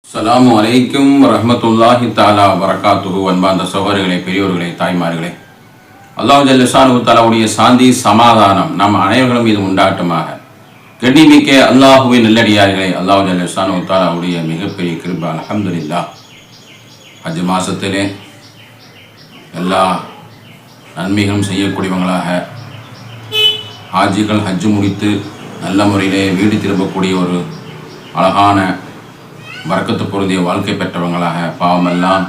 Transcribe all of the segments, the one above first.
அஸ்ஸலாமு அலைக்கும் வரஹ்மத்துல்லாஹி தஆலா வரகாத்துஹு. அன்பார்ந்த சகோதரர்களே, பெரியோர்களே, தாய்மார்களே, அல்லாஹ் ஜல்ல ஷானுஹு தஆலாவுடைய சாந்தி சமாதானம் நம் அனைவர்களும் மீது உண்டாட்டுமாக. கண்ணிமிக்க அல்லாஹுவின் நல்லடியார்களே, அல்லாஹ் ஜல்ல ஷானுஹு தஆலாவுடைய மிகப்பெரிய கிருபை, அல்ஹம்துலில்லாஹ். ஹஜ் மாதத்திலே எல்லா நன்மைகளும் செய்யக்கூடியவங்களாக ஹாஜிகள் ஹஜ்ஜு முடித்து நல்ல முறையிலே வீடு திரும்பக்கூடிய ஒரு அழகான வரக்கத்து பொருந்திய வாழ்க்கை பெற்றவங்களாக, பாவமெல்லாம்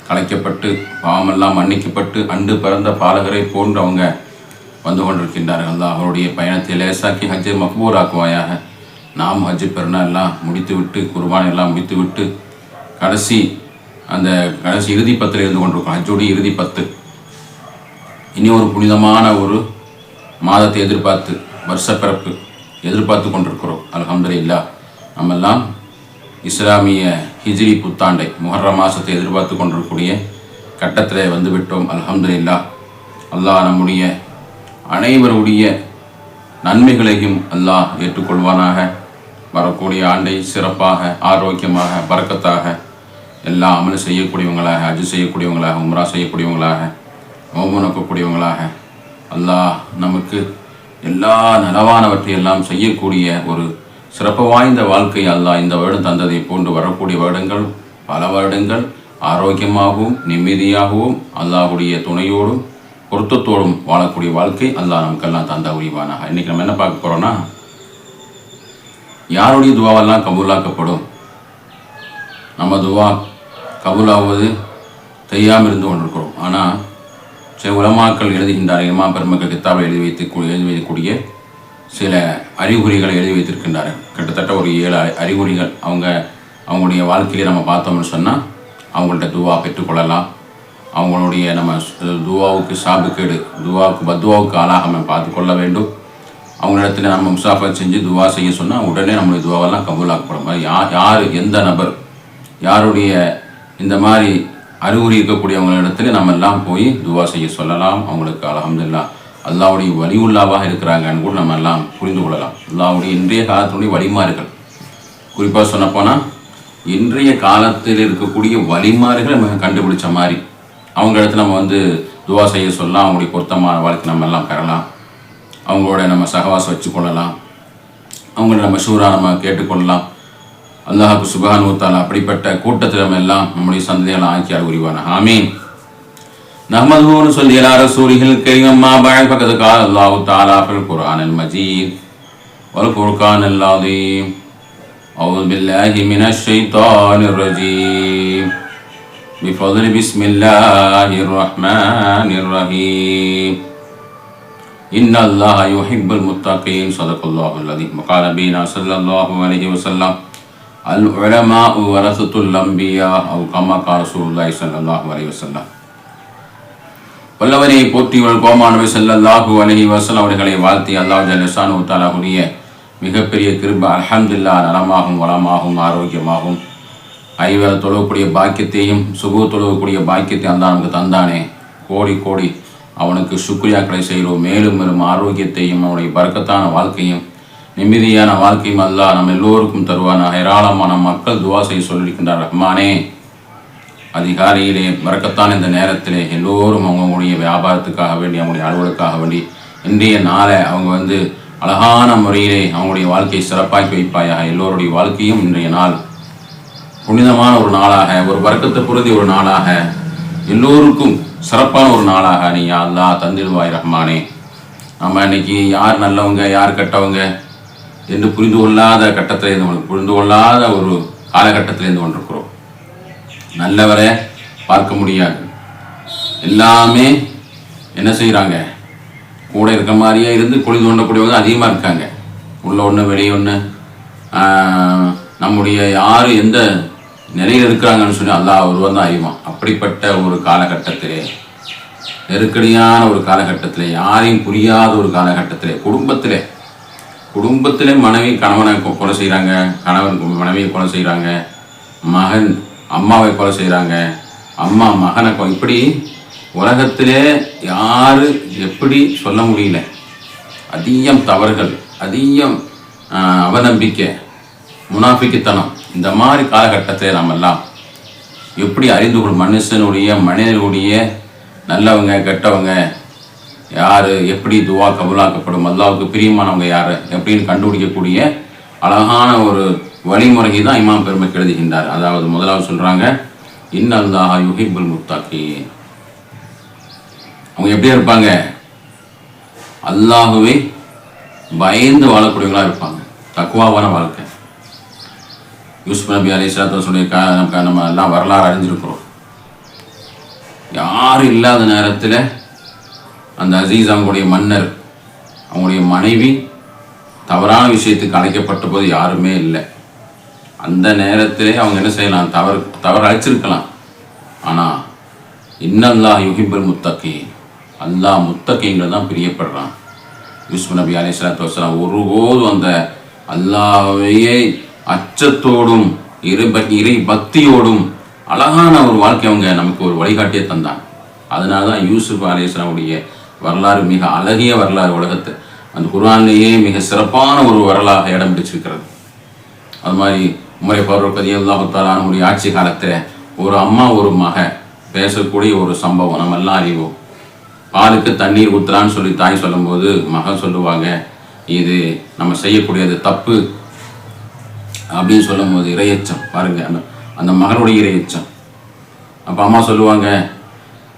கலைக்கப்பட்டு பாவமெல்லாம் மன்னிக்கப்பட்டு அன்று பிறந்த பாலகரை போன்றவங்க வந்து கொண்டிருக்கின்றார்கள். அல்லாஹ் அவருடைய பயணத்தை லேசாக்கி ஹஜ்ஜை மக்பூலாக்குவாயாக. நாம் ஹஜ்ஜு பெருநாள்லாம் முடித்துவிட்டு, குர்பான் எல்லாம் முடித்துவிட்டு கடைசி இறுதி பத்தில் இருந்து கொண்டிருக்கோம். ஹஜ்ஜுடைய இறுதி பத்து. இனி ஒரு புனிதமான ஒரு மாதத்தை எதிர்பார்த்து, வருஷப்பிறப்பு எதிர்பார்த்து கொண்டிருக்கிறோம். அல்ஹம்துலில்லாஹ். நம்மெல்லாம் இஸ்லாமிய ஹிஜ்ரி புத்தாண்டை, முஹர்ரம் மாதத்தை எதிர்பார்த்து கொண்டிருக்கக்கூடிய கட்டத்தில் வந்துவிட்டோம். அல்ஹம்துலில்லாஹ். அல்லாஹ் நம்முடைய அனைவருடைய நன்மைகளையும் அல்லாஹ் ஏற்றுக்கொள்வானாக. வரக்கூடிய ஆண்டை சிறப்பாக, ஆரோக்கியமாக, பரக்கத்தாக எல்லா அமல் செய்யக்கூடியவங்களாக, ஹஜ் செய்யக்கூடியவங்களாக, உம்ரா செய்யக்கூடியவங்களாக, நோன்பு நோக்கக்கூடியவங்களாக அல்லாஹ் நமக்கு எல்லா நலவானவற்றையெல்லாம் செய்யக்கூடிய ஒரு சிறப்பு வாய்ந்த வாழ்க்கை அல்லாஹ் இந்த வருடம் தந்ததை போன்று வரக்கூடிய வருடங்கள் பல வருடங்கள் ஆரோக்கியமாகவும் நிம்மதியாகவும் அல்லாஹுடைய துணையோடும் பொருத்தத்தோடும் வாழக்கூடிய வாழ்க்கை அல்லாஹ் நமக்கெல்லாம் தந்த உரிவானாக. இன்றைக்கி நம்ம என்ன பார்க்க போகிறோன்னா, யாருடைய துவாவெல்லாம் கபூலாக்கப்படும்? நம்ம துவா கபூலாவது தெரியாமல் இருந்து கொண்டிருக்கிறோம். ஆனால் சில உலமாக்கள் எழுதுகின்றார்கள், இமாம் பெருமக்கள் கித்தாபை எழுதி வைக்கக்கூடிய சில அறிகுறிகளை எழுதி வைத்திருக்கின்றார்கள். கிட்டத்தட்ட ஒரு 7 அறிகுறிகள் அவங்களுடைய வாழ்க்கையிலே நம்ம பார்த்தோம்னு சொன்னால் அவங்கள்ட்ட துவா பெற்றுக்கொள்ளலாம். அவங்களுடைய நம்ம துவாவுக்கு சாபுக்கேடு, பத்துவாவுக்கு ஆளாகாமல் பார்த்து கொள்ள வேண்டும். அவங்களிடத்தில் நம்ம முசாஃபர் செஞ்சு துவா செய்ய சொன்னால் உடனே நம்மளுடைய துவாவெல்லாம் கபூலாக்கப்படும். யார் எந்த நபர் யாருடைய இந்த மாதிரி அறிகுறி இருக்கக்கூடியவங்களிடத்துல நம்ம எல்லாம் போய் துவா செய்ய சொல்லலாம். அவங்களுக்கு அல்ஹம்துலில்லாஹ் அல்லாஹ்வுடைய வலியுல்லாவாக இருக்கிறாங்கன்னு கூட நம்ம எல்லாம் புரிந்து கொள்ளலாம். அல்லாஹ்வுடைய இன்றைய காலத்தினுடைய வழிமாறுகள், குறிப்பாக சொன்னப்போனால் இன்றைய காலத்தில் இருக்கக்கூடிய வழிமாறுகளை நம்ம கண்டுபிடிச்ச மாதிரி அவங்க இடத்துல நம்ம துவா செய்ய சொல்லலாம். அவங்களுடைய பொருத்தமான வாழ்க்கை நம்ம எல்லாம் பெறலாம். அவங்களோட நம்ம சகவாசம் வச்சு கொள்ளலாம். அவங்கள நம்ம ஷூரா நம்ம கேட்டுக்கொள்ளலாம். அல்லாஹ்வுக்கு சுப்ஹானஹு வ தஆலா அப்படிப்பட்ட கூட்டத்தில் நம்ம எல்லாம் நம்முடைய சந்ததிகளை ஆக்கியார் உரிவான. ஆமீன். நஹ்மதுஹு வ நுஸல்லி அலா ரசூலிஹில் கரீம். அம்மா பஅத். ஃபகத் கால அல்லாஹு தஆலா ஃபில் குர்ஆனில் மஜீத் வல் ஃபுர்கானில் அஸீம். அஊது பில்லாஹி மினஷ் ஷைத்தானிர் ரஜீம். பிஃضل பிஸ்மில்லாஹிர் ரஹ்மானிர் ரஹீம். இன்னல்லாஹ யுஹிப்புல் முத்தகீன். ஸதகல்லாஹுல் அஸீம். வகால நபினா ஸல்லல்லாஹு அலைஹி வஸல்லம் அல் உலமாஉ வரஸத்துல் அன்பியா அவ் கமா கால ரசூலுல்லாஹி ஸல்லல்லாஹு அலைஹி வஸல்லம். வல்லவரை போற்றியவள் கோமானவை ஸல்லல்லாஹு அலைஹி வஸல்லம் அவர்களை வாழ்த்தி அல்லாஹ் ஜல்ல ஷானுஹு தஆலாவுடைய மிகப்பெரிய கிருபை, அல்ஹம்துலில்லாஹ், நலமாகவும் வளமாகவும் ஆரோக்கியமாகவும் ஐவேளை தொழக்கூடிய பாக்கியத்தையும் சுபு தொழக்கூடிய பாக்கியத்தையும் அல்லாஹ் நமக்கு தந்தானே. கோடி கோடி அவனுக்கு சுக்ரியாக்களை செய்கிறோம். மேலும் மேலும் ஆரோக்கியத்தையும் அவனுடைய பரக்கத்தான வாழ்க்கையும் நிம்மதியான வாழ்க்கையும் அல்லாஹ் நம்ம எல்லோருக்கும் தருவானாக. ஏராளமான மக்கள் துவா செய்ய சொல்லியிருக்கின்றார். ரஹ்மானே, அதிகாலையிலே பரக்கத்தான இந்த நேரத்திலே எல்லோரும் அவங்களுடைய வியாபாரத்துக்காக வேண்டி, அவங்களுடைய அலுவலுக்காக வேண்டி இன்றைய நாளை அவங்க அழகான முறையிலே அவங்களுடைய வாழ்க்கையை சிறப்பாக்கி வைப்பாயாக. எல்லோருடைய வாழ்க்கையும் இன்றைய நாள் புனிதமான ஒரு நாளாக, ஒரு பரக்கத்தை பொருந்திய ஒரு நாளாக, எல்லோருக்கும் சிறப்பான ஒரு நாளாக நீ அல்லாஹ் தந்திடுவாய் ரஹ்மானே. நம்ம இன்னைக்கு யார் நல்லவங்க யார் கெட்டவங்க என்று புரிந்து கொள்ளாத கட்டத்தில் புரிந்து கொள்ளாத ஒரு காலகட்டத்தில் இருந்து கொண்டிருக்கிறோம். நல்லவரை பார்க்க முடியாது. எல்லாமே என்ன செய்கிறாங்க, கூட இருக்க மாதிரியே இருந்து குழி தோண்டக்கூடியவங்க அதிகமாக இருக்காங்க. உள்ள ஒன்று வெளியே ஒன்று. நம்முடைய யார் எந்த நிலையில் இருக்கிறாங்கன்னு சொல்லி அல்லாஹ் ஒருவன் தான் அறிவான். அப்படிப்பட்ட ஒரு காலகட்டத்திலே, நெருக்கடியான ஒரு காலகட்டத்திலே, யாரையும் புரியாத ஒரு காலகட்டத்திலே, குடும்பத்திலே மனைவி கணவனை கொலை செய்கிறாங்க, கணவன் மனைவியை கொலை செய்கிறாங்க, மகன் அம்மாவை கொலை செய்கிறாங்க, அம்மா மகனை இப்படி உலகத்திலே யார் எப்படி சொல்ல முடியல. அதிகம் தவறுகள், அதிகம் அவநம்பிக்கை, முனாஃபிக்குத்தனம் இந்த மாதிரி காலகட்டத்தில் நம்மெல்லாம் எப்படி அறிந்து கொள்ளும் மனிதனுடைய நல்லவங்க கெட்டவங்க யார், எப்படி துவா கபூலாக்கப்படும், அல்லாஹ்வுக்கு பிரியமானவங்க யார் எப்படின்னு கண்டுபிடிக்கக்கூடிய அழகான ஒரு வழிமுறையை தான் இமாம் பெருமக்கள் எழுதுகின்றார். அதாவது முதலாவது சொல்கிறாங்க, இன்னல்லாஹ யுஹிப்புல் முத்தகீன். அவங்க எப்படி இருப்பாங்க? அல்லாஹ்வை பயந்து வாழக்கூடியவங்களாக இருப்பாங்க. தக்வாவான வாழ்க்கை. யூசுப் நபி அலைஹிஸ்ஸலாத்து சொல்லியிருக்காங்க, நம்ம எல்லாம் வரலாறு அறிஞ்சிருக்கிறோம். யாரும் இல்லாத நேரத்தில் அந்த அசீஸ் அவங்களுடைய மன்னர், அவங்களுடைய மனைவி தவறான விஷயத்துக்கு அழைக்கப்பட்ட போது யாருமே இல்லை. அந்த நேரத்திலே அவங்க என்ன செய்யலாம்? தவறு அழைச்சிருக்கலாம். ஆனால் இன்னல்லாஹ் யுஹிப்புல் முத்தகீன், அல்லாஹ் முத்தகீன்கள் தான் பிரியப்படுறான். யூசுப் நபி அலைஹிஸ்ஸலாத்து வஸலாம் ஒருபோதும் அந்த அல்லாஹ்வையே அச்சத்தோடும் இறை பக்தியோடும் அழகான ஒரு வாழ்க்கை அவங்க நமக்கு ஒரு வழிகாட்டியே தந்தாங்க. அதனால தான் யூசுப் அலைஹிஸ்ஸலாமுடைய வரலாறு மிக அழகிய வரலாறு. உலகத்தை அந்த குர்ஆனிலேயே மிக சிறப்பான ஒரு வரலாறு இடம் பிடிச்சிருக்கிறது. அது மாதிரி உமர் ஃபாரூக் ரலியல்லாஹு தஆலா அன்ஹுடைய ஆட்சி காலத்தில் ஒரு அம்மா ஒரு மக பேசக்கூடிய ஒரு சம்பவம் நம்ம எல்லாம் அறிவோம். பாலுக்கு தண்ணீர் ஊற்றலான்னு சொல்லி தாய் சொல்லும்போது மகன் சொல்லுவாங்க, இது நம்ம செய்யக்கூடியது தப்பு அப்படின்னு சொல்லும்போது இரையச்சம் பாருங்க, அந்த மகனுடைய இரையச்சம். அப்போ அம்மா சொல்லுவாங்க,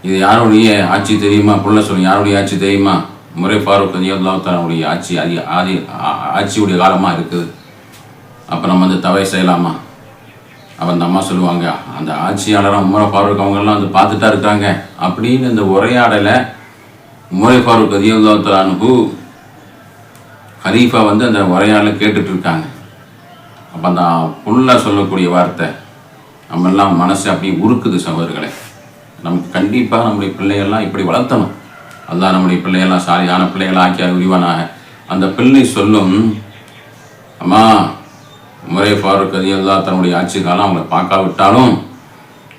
இது யாருடைய ஆட்சி தெரியுமா? புள்ள சொல்லி யாருடைய ஆட்சி தெரியுமா? உமர் ஃபாரூக் ரலியல்லாஹு தஆலாவுடைய ஆட்சி ஆட்சியுடைய காலமாக இருக்குது. அப்போ நம்ம அந்த தவறை செய்யலாமா? அப்போ அந்த அம்மா சொல்லுவாங்க, அந்த ஆட்சியாளராக உமர் ஃபாரூக் அவங்கெல்லாம் வந்து பார்த்துட்டா இருக்காங்க அப்படின்னு இந்த உரையாடலை உமர் ஃபாரூக் ரலியல்லாஹு தஆலா அன்ஹு ஹலீஃபா வந்து அந்த உரையாடலை கேட்டுட்டு இருக்காங்க. அப்போ அந்த புள்ள சொல்லக்கூடிய வார்த்தை நம்மெல்லாம் மனசு அப்படி உருக்குது சகோதரர்களே. நமக்கு கண்டிப்பாக நம்முடைய பிள்ளைகள்லாம் இப்படி வளர்த்தணும். அல்லாஹ் நம்முடைய பிள்ளைகள்லாம் சாலியான பிள்ளைகளாக ஆக்கிய உரிவானாக. அந்த பிள்ளை சொல்லும், அம்மா உமர் ஃபாரூக் ரலியல்லாஹு தன்னுடைய ஆட்சி காலம் அவங்கள பார்க்காவிட்டாலும்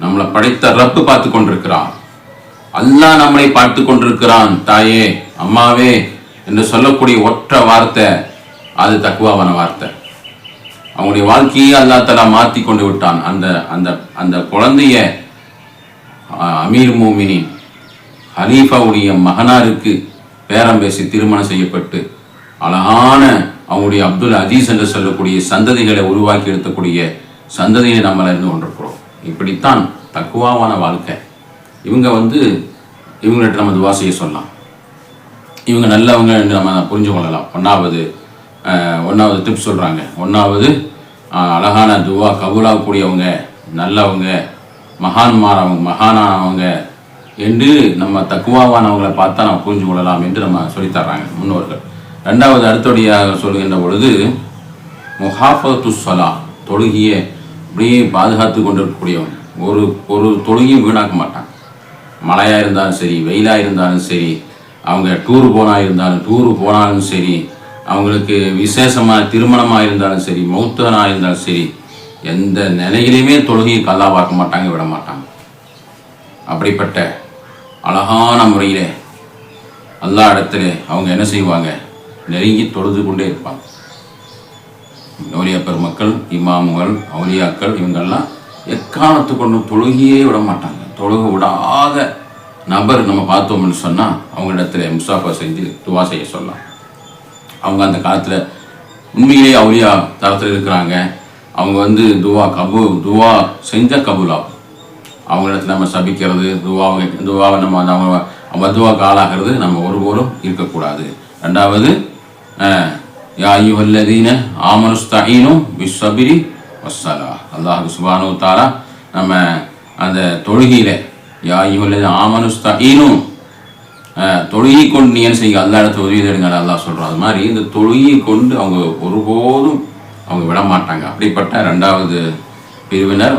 நம்மளை படைத்த ரப்பு பார்த்து கொண்டிருக்கிறான், அல்லாஹ் நம்மளை பார்த்து கொண்டிருக்கிறான் தாயே அம்மாவே என்று சொல்லக்கூடிய ஒற்றை வார்த்தை அது தக்வாவான வார்த்தை. அவங்களுடைய வாழ்க்கையை அல்லாஹ் தஆலா மாற்றி கொண்டு விட்டான். அந்த அந்த அந்த குழந்தைய அமீர் மோமினின் ஹலீஃபாவுடைய மகனாருக்கு பேரம் பேசி திருமணம் செய்யப்பட்டு அழகான அவங்களுடைய அப்துல் அஜீஸ் என்று சொல்லக்கூடிய சந்ததிகளை உருவாக்கி எடுக்கக்கூடிய சந்ததியை நம்மள இருந்து கொண்டிருக்கிறோம். இப்படித்தான் தக்குவாவான வாழ்க்கை. இவங்கள்ட்ட நம்ம துவா செய்ய சொல்லலாம். இவங்க நல்லவங்க என்று நம்ம புரிஞ்சு கொள்ளலாம். ஒன்றாவது டிப்ஸ் சொல்கிறாங்க. ஒன்றாவது அழகான துவா கபூலாகக்கூடியவங்க, நல்லவங்க, மகானானவங்க என்று நம்ம தக்குவாவானவங்களை பார்த்தா நம்ம புரிஞ்சு கொள்ளலாம் என்று நம்ம சொல்லித்தர்றாங்க முன்னோர்கள். ரெண்டாவது அடுத்தபடியாக சொல்கின்ற பொழுது முஹாஃபத்து ஸலா, தொழுகியை அப்படியே பாதுகாத்து கொண்டிருக்கக்கூடியவங்க. ஒரு தொழுகையும் வீணாக்க மாட்டாங்க. மழையாக இருந்தாலும் சரி, வெயிலாக இருந்தாலும் சரி, அவங்க டூரு போனாலும் சரி, அவங்களுக்கு விசேஷமான திருமணமாக இருந்தாலும் சரி, மௌத்தனாக இருந்தாலும் சரி, எந்த நிலையிலையுமே தொழுகையை கல்லாவாக்க மாட்டாங்க, விட மாட்டாங்க. அப்படிப்பட்ட அழகான முறையில் அல்லாஹ் இடத்துல அவங்க என்ன செய்வாங்க? நெருங்கி தொழுது கொண்டே இருப்பாங்க. அவுலியா பெருமக்கள், இமாமுகள், அவுலியாக்கள் இவங்கெல்லாம் எக்காலத்து கொண்டு தொழுகையே விட மாட்டாங்க. தொழுகை விடாத நபர் நம்ம பார்த்தோம்னு சொன்னால் அவங்களிடத்துல முசாஃபா செஞ்சு துவா செய்ய சொல்லலாம். அவங்க அந்த காலத்தில் உண்மையிலேயே அவுலியா தரத்தில் இருக்கிறாங்க. அவங்க துவா செஞ்ச கபூலாகும். அவங்களிடத்துல நம்ம சபிக்கிறது, துவாவை நம்ம அவங்க துவாக்கு ஆளாகிறது நம்ம ஒருபோதும் இருக்கக்கூடாது. ரெண்டாவது, யா அய்யுஹல்லதீன ஆமனுஸ்தஈனு பிஸ்ஸபிரி வஸ்ஸலா. அல்லாஹ் சுப்ஹானஹு வ தஆலா நம்ம அந்த தொழுகையில் யா அய்யுஹல்லதீன ஆமனுஸ்தஈனு, தொழுகை கொண்டு நீ என்ன செய்யுங்க, அல்லா இடத்துல உதவி தேடுங்க அல்லாஹ் சொல்கிறோம். அது மாதிரி இந்த தொழுகை கொண்டு அவங்க ஒருபோதும் அவங்க விட மாட்டாங்க. அப்படிப்பட்ட ரெண்டாவது பிரிவினர்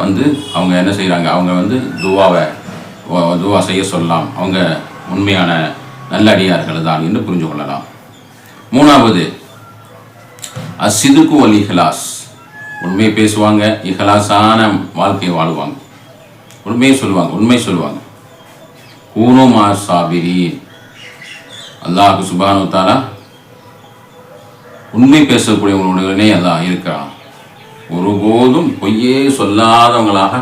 அவங்க என்ன செய்கிறாங்க? அவங்க துவா செய்ய சொல்லலாம். அவங்க உண்மையான நல்லடியார்கள் தான் என்று புரிஞ்சு கொள்ளலாம். மூணாவது, அஸ்ஸிதுகு வல் இஹ்லாஸ். உண்மை பேசுவாங்க, இஹ்லாஸான வாழ்க்கையை வாழ்வாங்க, உண்மை சொல்லுவாங்க. கூனு மா சாபிரீன். அல்லாஹ் சுப்ஹானஹு வ தஆலா உண்மை பேசக்கூடியவங்களுடனே அல்லாஹ் இருக்கிறான். ஒருபோதும் பொய்யே சொல்லாதவங்களாக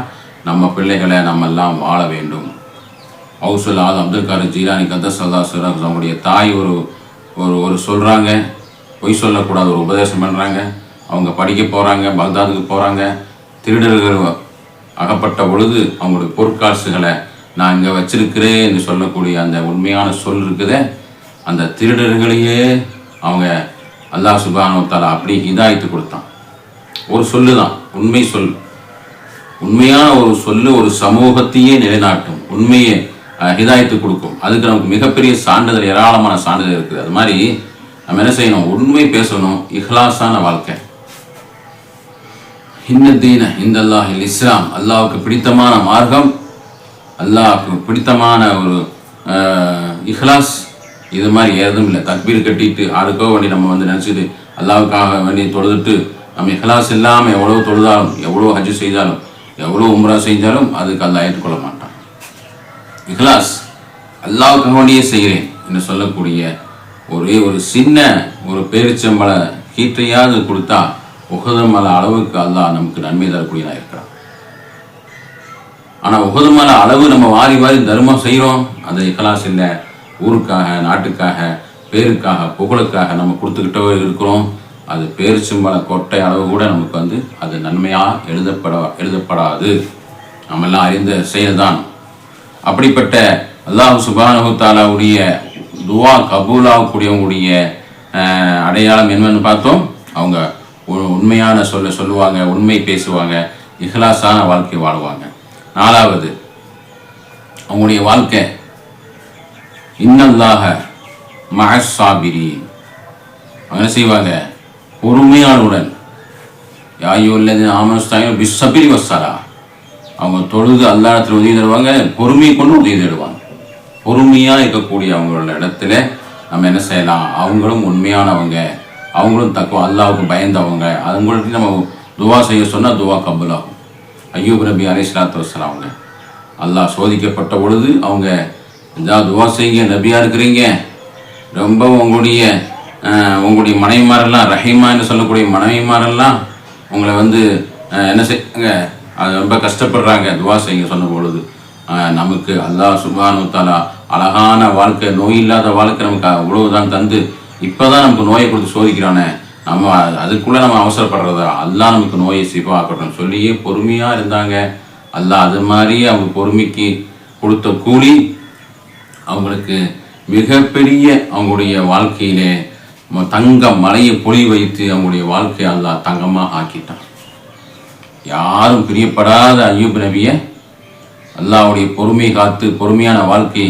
நம்ம பிள்ளைகளை நம்ம எல்லாம் வாழ வேண்டும். ஹவுசுல் ஆதம் அப்துல் காதர் ஜீலானி கத்தஸல்லா சிறகு நம்முடைய தாய் ஒரு ஒரு ஒரு சொல்கிறாங்க, பொய் சொல்லக்கூடாது ஒரு உபதேசம் பண்ணுறாங்க. அவங்க படிக்க போகிறாங்க, பக்தாதுக்கு போகிறாங்க. திருடர்கள் அகப்பட்ட பொழுது அவங்களுடைய பொற்காசுகளை நான் இங்கே வச்சிருக்கிறேன் என்று சொல்லக்கூடிய அந்த உண்மையான சொல் இருக்குதே, அந்த திருடர்களையே அவங்க அல்லாஹ் சுப்ஹானஹு வ தஆலா அப்படி ஹிதாயத்து கொடுத்தான். ஒரு சொல்லு தான், உண்மை சொல். உண்மையான ஒரு சொல்லு ஒரு சமூகத்தையே நிலைநாட்டும், உண்மையை ஹிதாயத்து கொடுக்கும். அதுக்கு நமக்கு மிகப்பெரிய சான்றிதழ், ஏராளமான சான்றிதழ் இருக்குது. அது மாதிரி நம்ம என்ன செய்யணும்? உண்மை பேசணும், இஹ்லாஸான வாழ்க்கை. இன்னதீன இந்தல்லாஹில் இஸ்லாம், அல்லாஹ்வுக்கு பிடித்தமான மார்க்கம், அல்லாஹ்வுக்கு பிடித்தமான ஒரு இஹ்லாஸ். இது மாதிரி ஏதும் இல்லை. தக்பீர் கட்டிட்டு யாருக்கோ வேண்டி நம்ம நினச்சிட்டு அல்லாஹ்வுக்காக வேண்டி தொழுதுட்டு நம்ம இஹ்லாஸ் இல்லாமல் எவ்வளோ தொழுதாலும், எவ்வளோ ஹஜ்ஜு செய்தாலும், எவ்வளோ உம்ரா செஞ்சாலும் அதுக்கு அல்லாஹ் ஏற்றுக்கொள்ள மாட்டான். இஹ்லாஸ் அல்லாஹ்வுக்காக வேண்டியே செய்கிறேன் என்று சொல்லக்கூடிய ஒரே ஒரு சின்ன ஒரு பேரிச்சம்பள கீற்றையாவது கொடுத்தா உஹது மலை அளவுக்கு அல்லாஹ் நமக்கு நன்மை தரக்கூடியதாக இருக்கிறான். ஆனால் உஹது மலை அளவு நம்ம வாரி வாரி தர்மம் செய்கிறோம், அந்த இஹ்லாஸ் இல்லை. ஊருக்காக, நாட்டுக்காக, பேருக்காக, புகழுக்காக நம்ம கொடுத்துக்கிட்டே இருக்கிறோம். அது பேரிச்சம்பள கொட்டை அளவு கூட நமக்கு அது நன்மையாக எழுதப்படாது. நம்மெல்லாம் அறிந்த செயல்தான். அப்படிப்பட்ட அல்லாஹ் சுப்ஹானஹு வ தஆலாவுடைய துவா கபூலாகக்கூடியவங்களுடைய அடையாளம் என்னன்னு பார்த்தோம். அவங்க உண்மையான சொல்லுவாங்க, உண்மை பேசுவாங்க, இஹ்லாஸான வாழ்க்கை வாழுவாங்க. 4வது, அவங்களுடைய வாழ்க்கை இன்னல்லாஹ மஅஸ் ஸாபிரீன். அவங்க என்ன செய்வாங்க? பொறுமையாளருடன். யா அய்யுஹல்லதீன ஆமனு ஸ்தஈனு பிஸ்ஸப்ரி வஸ்ஸலாஹ். அவங்க தொழுது அல்லாஹ்விடத்தில் உதவி தருவாங்க, பொறுமையை கொண்டு உதவி தருவாங்க. பொறுமையாக இருக்கக்கூடிய அவங்களோட இடத்துல நம்ம என்ன செய்யலாம்? அவங்களும் உண்மையானவங்க, அவங்களும் தக்குவா அல்லாஹ்வுக்கு பயந்தவங்க. அவங்கள்ட்ட நம்ம துவா செய்ய சொன்னால் துவா கபூல் ஆகும். அய்யூப் நபி அலைஹிஸ்ஸலாத்து வஸ்ஸலாம் அவங்க அல்லாஹ் சோதிக்கப்பட்ட பொழுது அவங்க துவா செய்யுங்க, நபியாக இருக்கிறீங்க, ரொம்ப உங்களுடைய மனைவிமாரெல்லாம் ரஹீமான்னு சொல்லக்கூடிய மனைவிமாரெல்லாம் உங்களை என்ன செய்யுங்க, அது ரொம்ப கஷ்டப்படுறாங்க, துவா செய்யுங்க சொன்ன பொழுது நமக்கு அல்லாஹ் சுப்ஹானஹு வ தஆலா அழகான வாழ்க்கை, நோய் இல்லாத வாழ்க்கை நமக்கு அவ்வளவுதான் தந்து இப்போ தான் நமக்கு நோயை கொடுத்து சோதிக்கிறானே, நம்ம அதுக்குள்ளே நம்ம அவசரப்படுறதா? அல்லாஹ் நமக்கு நோயை சிஃபாக்கட்டும் சொல்லியே பொறுமையாக இருந்தாங்க. அல்லாஹ் அது மாதிரி அவங்க பொறுமைக்கு கொடுத்த கூலி அவங்களுக்கு மிகப்பெரிய அவங்களுடைய வாழ்க்கையிலே தங்க மலையை பொழி வைத்து அவங்களுடைய வாழ்க்கையை அல்லாஹ் தங்கமாக ஆக்கிட்டான். யாரும் பிரியப்படாத அய்யூப் நபியை அல்லாஹ்வுடைய பொறுமை காத்து பொறுமையான வாழ்க்கை,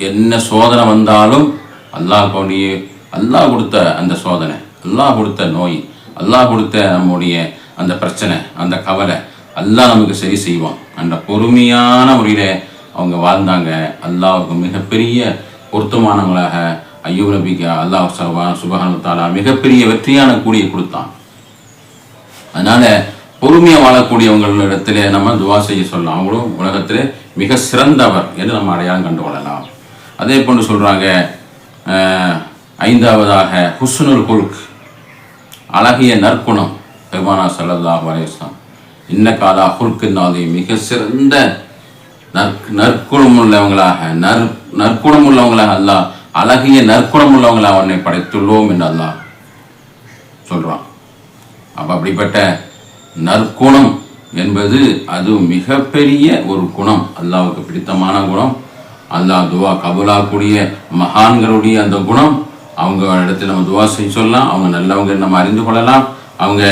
என்ன சோதனை வந்தாலும் அல்லாஹ் கொடுத்த அந்த சோதனை, அல்லாஹ் கொடுத்த நோய், அல்லாஹ் கொடுத்த நம்முடைய அந்த பிரச்சனை, அந்த கவலை அல்லாஹ் நமக்கு சரி செய்வான். அந்த பொறுமையான முறையில் அவங்க வாழ்ந்தாங்க. அல்லாஹ்வுக்கு மிகப்பெரிய பொருத்தமானவங்களாக அய்யூப் நபிக்கு அல்லாஹ் சுப்ஹானஹு வ தஆலா மிகப்பெரிய வெற்றியான கூலியை கொடுத்தான். அதனால பொறுமையாக வாழக்கூடியவங்களிடத்திலே நம்ம துவா செய்ய சொல்லலாம். அவங்களும் உலகத்திலே மிக சிறந்தவர் என்று நம்ம அடையாளம் கண்டு கொள்ளலாம். அதே போன்று சொல்கிறாங்க 5வதாக ஹுஸ்னுல் குல்க், அழகிய நற்குணம். பெருமானார் ஸல்லல்லாஹு அலைஹி வஸல்லம் இன்னக அலா குல்கின் அதீம், மிக சிறந்த நற்குணம் உள்ளவங்களாக நற்குணம் உள்ளவங்களாக அல்லாஹ் அழகிய நற்குணம் உள்ளவங்களாக அவனை படைத்துள்ளோம் என்று அல்லாஹ் சொல்கிறான். அப்படிப்பட்ட நற்குணம் என்பது அது மிகப்பெரிய ஒரு குணம், அல்லாஹ்வுக்கு பிடித்தமான குணம். அல்லாஹ் துவா கபூலாகக்கூடிய மகான்களுடைய அந்த குணம் அவங்க இடத்துல நம்ம துவா செய்ய சொல்லலாம். அவங்க நல்லவங்க நம்ம அறிந்து கொள்ளலாம். அவங்க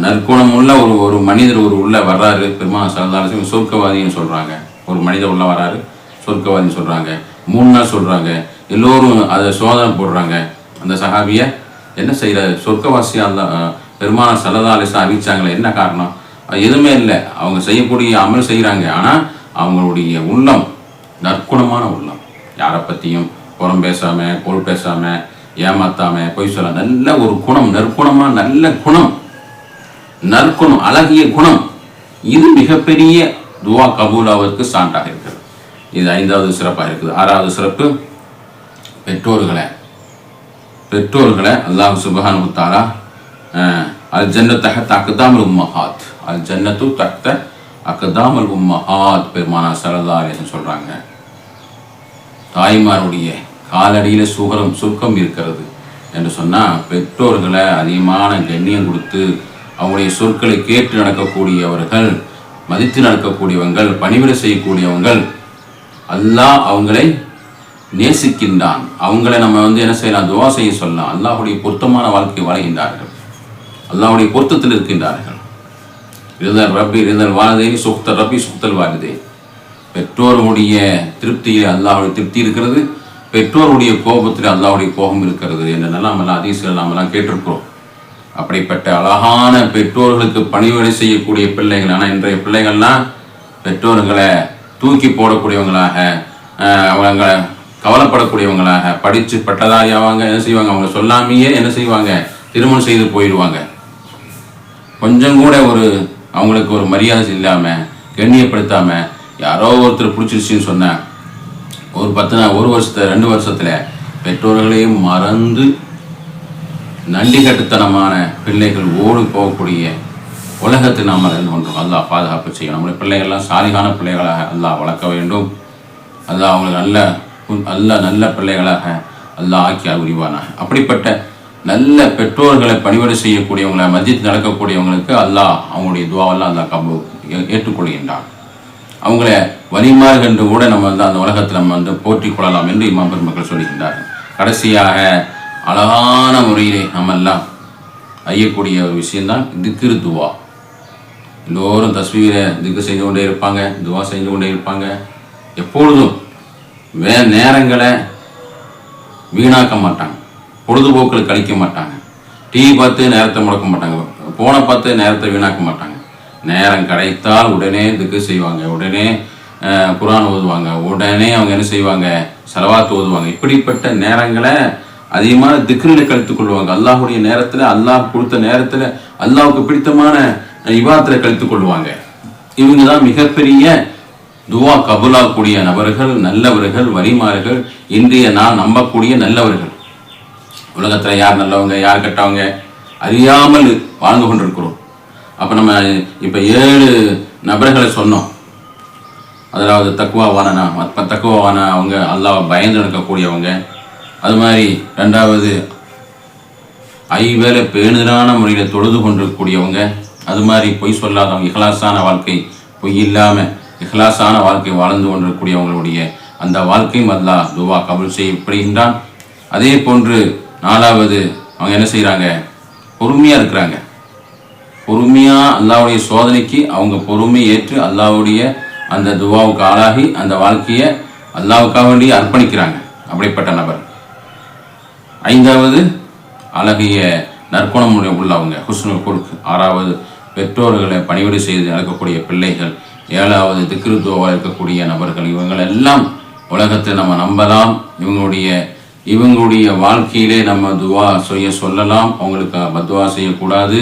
நற்குணம் உள்ள ஒரு மனிதர் உள்ள வர்றாரு, பெருமானார் ஸல்லல்லாஹு அலைஹி வஸல்லம் சொர்க்கவாதின்னு சொல்கிறாங்க. ஒரு மனிதர் உள்ள வர்றாரு, சொர்க்கவாதின்னு சொல்கிறாங்க. 3 நாள் சொல்கிறாங்க. எல்லோரும் அதை சோதனை போடுறாங்க. அந்த சஹாபியை என்ன செய்கிறாரு? சொர்க்கவாசி அல்லாஹ் பெருமானார் ஸல்லல்லாஹு அலைஹி வஸல்லம் அறிவிச்சாங்களே, என்ன காரணம்? எதுவுமே இல்லை, அவங்க செய்யக்கூடிய அமல் செய்கிறாங்க. ஆனால் அவங்களுடைய உள்ளம் நற்குணமான உள்ளம், யாரை பற்றியும் புறம் பேசாமல், கோல் பேசாமல், ஏமாத்தாமல், பொய் சொல்ல, நல்ல ஒரு குணம், நற்குணமாக நல்ல குணம், நற்குணம், அழகிய குணம். இது மிகப்பெரிய துவா கபூலாவிற்கு சான்றாக இருக்கிறது. இது 5வது சிறப்பாக இருக்குது. 6வது சிறப்பு பெற்றோர்களை அல்லாஹ் சுப்ஹானஹு வ தஆலா அல் ஜன்னத்து தஹ்த அக்தாமுல் உம்மஹாத், அல் ஜன்னத்து தஹ்த அக்தாமுல் உம்மஹாத் பெருமானார் ஸல்லல்லாஹு அலைஹி வஸல்லம் சொல்றாங்க. தாய்மாருடைய காலடியில சுருக்கம் இருக்கிறது என்று சொன்னால் பெற்றோர்களை அதிகமான கண்ணியம் கொடுத்து அவங்களுடைய சொற்களை கேட்டு நடக்கக்கூடியவர்கள், மதித்து நடக்கக்கூடியவங்கள், பணிவிடை செய்யக்கூடியவங்கள், அல்லாஹ் அவங்களை நேசிக்கின்றான். அவங்களை நம்ம என்ன செய்யலாம், துவா செய்ய சொல்லலாம். அல்லாஹுடைய பொருத்தமான வாழ்க்கை வாழ்கின்றார்கள், அல்லாஹுடைய பொருத்தத்தில் இருக்கின்றார்கள். ரிதல் ரப்பி ரிதல் வாலிதை சுக்தல் ரப்பி சுக்தல் வாலிதை. பெற்றோருடைய திருப்தியில் அல்லாஹுடைய திருப்தி இருக்கிறது, பெற்றோருடைய கோபத்தில் அல்லாஹுடைய கோபம் இருக்கிறது என்று நம்மெல்லாம் ஹதீஸ்கள் நாமெல்லாம் கேட்டிருக்கிறோம். அப்படிப்பட்ட அழகான பெற்றோர்களுக்கு பணிவிடை செய்யக்கூடிய பிள்ளைகள். ஆனால் இன்றைய பிள்ளைகள்லாம் பெற்றோர்களை தூக்கி போடக்கூடியவங்களாக, அவங்க கவலைப்படக்கூடியவங்களாக, படித்து பட்டதாரி ஆவாங்க. என்ன செய்வாங்க, அவங்க சொல்லாமையே என்ன செய்வாங்க, திருமணம் செய்து போயிடுவாங்க. கொஞ்சம் கூட அவங்களுக்கு ஒரு மரியாதை இல்லாமல், கண்ணியப்படுத்தாமல், யாரோ ஒருத்தர் பிடிச்சிருச்சுன்னு சொன்னேன் ஒரு 2 வருஷத்தில் பெற்றோர்களையும் மறந்து நண்டி கட்டுத்தனமான பிள்ளைகள் ஓடி போகக்கூடிய உலகத்தை நாம் அறிந்து கொண்டோம். அல்லாஹ் பாதுகாப்பு செய்யும். நம்முடைய பிள்ளைகள்லாம் சாலிகான பிள்ளைகளாக அல்லாஹ் வளர்க்க வேண்டும். அல்லாஹ் அவங்களுக்கு நல்ல பிள்ளைகளாக அல்லாஹ் ஆக்கி அறிவானாக. அப்படிப்பட்ட நல்ல பெற்றோர்களை பணிவிடை செய்யக்கூடியவங்களை, மஸ்ஜித் நடக்கக்கூடியவங்களுக்கு அல்லாஹ் அவங்களுடைய துவாவெல்லாம் அல்லாஹ் ஏற்றுக்கொள்கின்றான். அவங்கள வலிமார்கள் என்று கூட நம்ம அந்த உலகத்தில் நம்ம போற்றிக் கொள்ளலாம் என்று இமாம் பெருமக்கள் சொல்லுகின்றார்கள். கடைசியாக அழகான முறையிலே நம்ம எல்லாம் ஐயக்கூடிய ஒரு விஷயம்தான் திக்ரு துவா. எல்லோரும் தஸ்பீரை திக்ரு செய்து கொண்டே இருப்பாங்க, துவா செய்து கொண்டே இருப்பாங்க. எப்பொழுதும் நேரங்களை வீணாக்க மாட்டாங்க, பொழுதுபோக்கள் கழிக்க மாட்டாங்க, டிவி பார்த்து நேரத்தை முடக்க மாட்டாங்க, போனை பார்த்து நேரத்தை வீணாக்க மாட்டாங்க. நேரம் கிடைத்தால் உடனே திக்ரு செய்வாங்க, உடனே குர்ஆன் ஓதுவாங்க, உடனே அவங்க என்ன செய்வாங்க, ஸலவாத் ஓதுவாங்க. இப்படிப்பட்ட நேரங்களை அதிகமான திக்ரில் கழித்துக் கொள்வாங்க. அல்லாஹுடைய நேரத்தில், அல்லாஹ் கொடுத்த நேரத்தில், அல்லாஹுக்கு பிடித்தமான இபாதத்தில் கழித்துக் கொள்வாங்க. இவங்க தான் மிகப்பெரிய துவா கபூலாகக்கூடிய நபர்கள், நல்லவர்கள், வலிமார்கள், இன்றைய நாள் நம்பக்கூடிய நல்லவர்கள். உலகத்தில் யார் நல்லவங்க யார் கெட்டவங்க அறியாமல் வாழ்ந்து கொண்டிருக்கிறோம். அப்போ நம்ம இப்போ 7 நபர்களை சொன்னோம். அதாவது தக்குவாவான அவங்க, அல்லாஹ் பயந்து நடக்கக்கூடியவங்க. அது மாதிரி 2வது 5 வேளை பேணுதலான முறையில் தொழுது கொண்டிருக்கக்கூடியவங்க. அது மாதிரி பொய் சொல்லாதவங்க, இஹ்லாஸான வாழ்க்கை, பொய் இல்லாமல் இஹ்லாஸான வாழ்க்கை வாழ்ந்து கொண்டிருக்கக்கூடியவங்களுடைய அந்த வாழ்க்கையும் அல்லாஹ் துவா கபூல் செய்யப்படுகின்றான். அதே போன்று 4வது அவங்க என்ன செய்கிறாங்க, பொறுமையாக இருக்கிறாங்க. பொறுமையாக அல்லாஹ்வுடைய சோதனைக்கு அவங்க பொறுமையை ஏற்று அல்லாஹ்வுடைய அந்த துவாவுக்கு ஆளாகி அந்த வாழ்க்கையை அல்லாஹ்வுக்காக வேண்டி அர்ப்பணிக்கிறாங்க. அப்படிப்பட்ட நபர். 5வது அழகிய நற்குணம் உள்ளவங்க, ஹுஸ்னுல் குல்க். 6வது பெற்றோர்களை பணிவிடை செய்து நடக்கக்கூடிய பிள்ளைகள். 7வது திக்ரு துவா இருக்கக்கூடிய நபர்கள். இவங்களெல்லாம் உலகத்தை நம்ம நம்பலாம். இவங்களுடைய வாழ்க்கையிலே நம்ம துவா செய்ய சொல்லலாம். அவங்களுக்கு பத்வா செய்யக்கூடாது.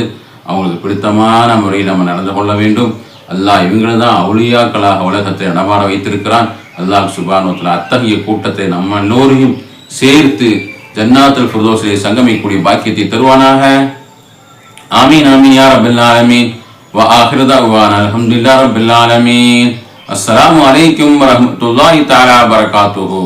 அவங்களுக்கு பிடித்தமான முறையில் நம்ம நடந்து கொள்ள வேண்டும். அல்லாஹ் இவங்களை தான் அவுலியாக்களாக உலகத்தை நடமாட வைத்திருக்கிறான். அல்லாஹ் சுப்ஹானஹு வ தஆலா அத்தகைய கூட்டத்தை நம்ம எல்லோரையும் சேர்த்து ஜன்னாத்துல் ஃபிர்தௌஸிலே சங்கமிக்கக்கூடிய பாக்கியத்தை தருவானாக. ஆமீன் ஆமீன் யா ரப்பல் ஆலமீன். வ ஆகிரு தஅவானா அல்ஹம்துலில்லாஹி ரப்பில் ஆலமீன். அஸ்ஸலாமு அலைக்கும் வ ரஹ்மத்துல்லாஹி தஆலா வ பரகாத்துஹு.